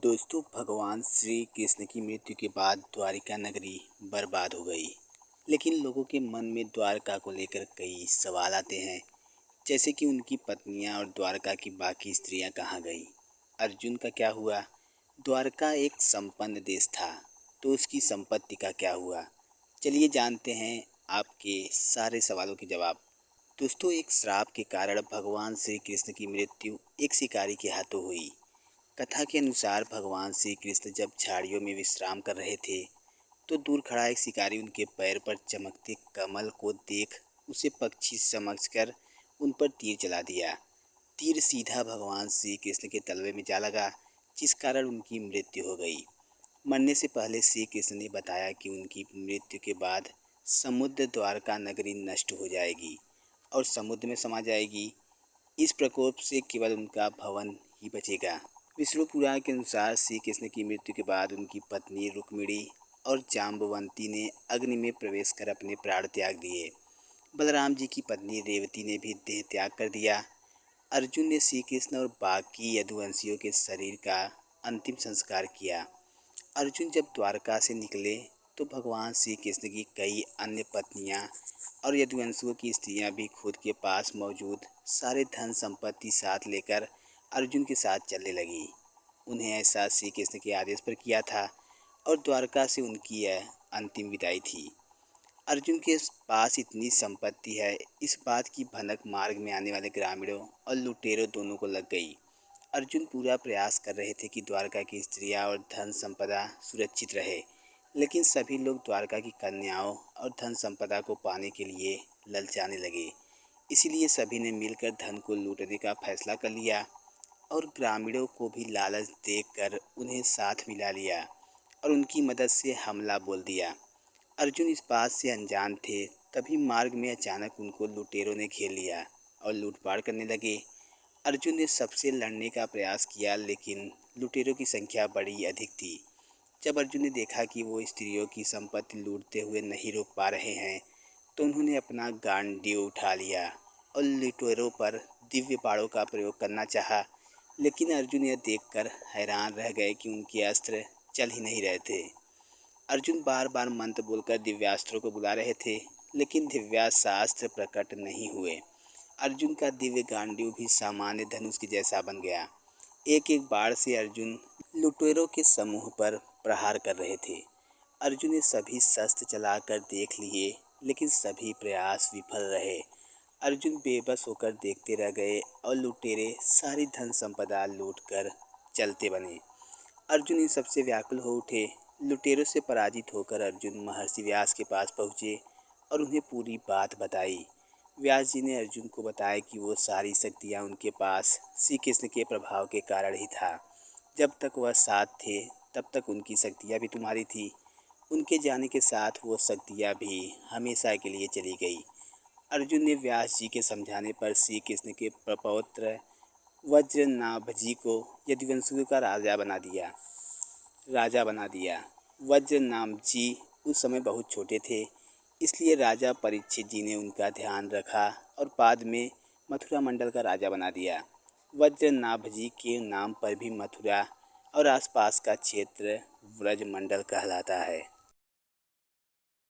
दोस्तों, भगवान श्री कृष्ण की मृत्यु के बाद द्वारिका नगरी बर्बाद हो गई। लेकिन लोगों के मन में द्वारका को लेकर कई सवाल आते हैं, जैसे कि उनकी पत्नियां और द्वारका की बाकी स्त्रियां कहाँ गईं? अर्जुन का क्या हुआ? द्वारका एक संपन्न देश था, तो उसकी संपत्ति का क्या हुआ? चलिए जानते हैं आपके सारे सवालों के जवाब। दोस्तों, एक श्राप के कारण भगवान श्री कृष्ण की मृत्यु एक शिकारी के हाथों हुई। कथा के अनुसार भगवान श्री कृष्ण जब झाड़ियों में विश्राम कर रहे थे, तो दूर खड़ा एक शिकारी उनके पैर पर चमकते कमल को देख उसे पक्षी समझकर उन पर तीर चला दिया। तीर सीधा भगवान श्री कृष्ण के तलवे में जा लगा, जिस कारण उनकी मृत्यु हो गई। मरने से पहले श्री कृष्ण ने बताया कि उनकी मृत्यु के बाद समुद्र द्वारका नगरी नष्ट हो जाएगी और समुद्र में समा जाएगी। इस प्रकोप से केवल उनका भवन ही बचेगा। विष्णु पुराण के अनुसार श्री कृष्ण की मृत्यु के बाद उनकी पत्नी रुक्मिणी और जाम्बवंती ने अग्नि में प्रवेश कर अपने प्राण त्याग दिए। बलराम जी की पत्नी रेवती ने भी देह त्याग कर दिया। अर्जुन ने श्री कृष्ण और बाकी यदुवंशियों के शरीर का अंतिम संस्कार किया। अर्जुन जब द्वारका से निकले तो भगवान श्री कृष्ण की कई अन्य पत्नियां और यदुवंशियों की स्त्रियां भी खुद के पास मौजूद सारे धन संपत्ति साथ लेकर अर्जुन के साथ चलने लगी। उन्हें ऐसा श्री कृष्ण के आदेश पर किया था और द्वारका से उनकी यह अंतिम विदाई थी। अर्जुन के पास इतनी संपत्ति है, इस बात की भनक मार्ग में आने वाले ग्रामीणों और लुटेरों दोनों को लग गई। अर्जुन पूरा प्रयास कर रहे थे कि द्वारका की स्त्रियां और धन संपदा सुरक्षित रहे, लेकिन सभी लोग द्वारका की कन्याओं और धन संपदा को पाने के लिए ललचाने लगे। इसीलिए सभी ने मिलकर धन को लूटने का फैसला कर लिया और ग्रामीणों को भी लालच देकर उन्हें साथ मिला लिया और उनकी मदद से हमला बोल दिया। अर्जुन इस बात से अनजान थे, तभी मार्ग में अचानक उनको लुटेरों ने घेर लिया और लूटपाट करने लगे। अर्जुन ने सबसे लड़ने का प्रयास किया, लेकिन लुटेरों की संख्या बड़ी अधिक थी। जब अर्जुन ने देखा कि वो स्त्रियों की संपत्ति लूटते हुए नहीं रोक पा रहे हैं, तो उन्होंने अपना गांडीव उठा लिया और लुटेरों पर दिव्य बाणों का प्रयोग करना चाहा। लेकिन अर्जुन यह देखकर हैरान रह गए कि उनके अस्त्र चल ही नहीं रहे थे। अर्जुन बार बार मंत्र बोलकर दिव्यास्त्रों को बुला रहे थे, लेकिन दिव्यास्त्र प्रकट नहीं हुए। अर्जुन का दिव्य गांडीव भी सामान्य धनुष के जैसा बन गया। एक एक बाण से अर्जुन लुटेरों के समूह पर प्रहार कर रहे थे। अर्जुन ने सभी शस्त्र चलाकर देख लिए, लेकिन सभी प्रयास विफल रहे। अर्जुन बेबस होकर देखते रह गए और लुटेरे सारी धन संपदा लूटकर चलते बने। अर्जुन इन सबसे व्याकुल हो उठे। लुटेरों से पराजित होकर अर्जुन महर्षि व्यास के पास पहुँचे और उन्हें पूरी बात बताई। व्यास जी ने अर्जुन को बताया कि वो सारी शक्तियाँ उनके पास श्री कृष्ण के प्रभाव के कारण ही था। जब तक वह साथ थे, तब तक उनकी शक्तियाँ भी तुम्हारी थी। उनके जाने के साथ वो शक्तियाँ भी हमेशा के लिए चली गई। अर्जुन ने व्यास जी के समझाने पर श्री कृष्ण के प्रपौत्र वज्रनाभजी को यदुवंशियों का राजा बना दिया। वज्रनाभ जी उस समय बहुत छोटे थे, इसलिए राजा परीक्षित जी ने उनका ध्यान रखा और बाद में मथुरा मंडल का राजा बना दिया। वज्रनाभ जी के नाम पर भी मथुरा और आसपास का क्षेत्र व्रज मंडल कहलाता है।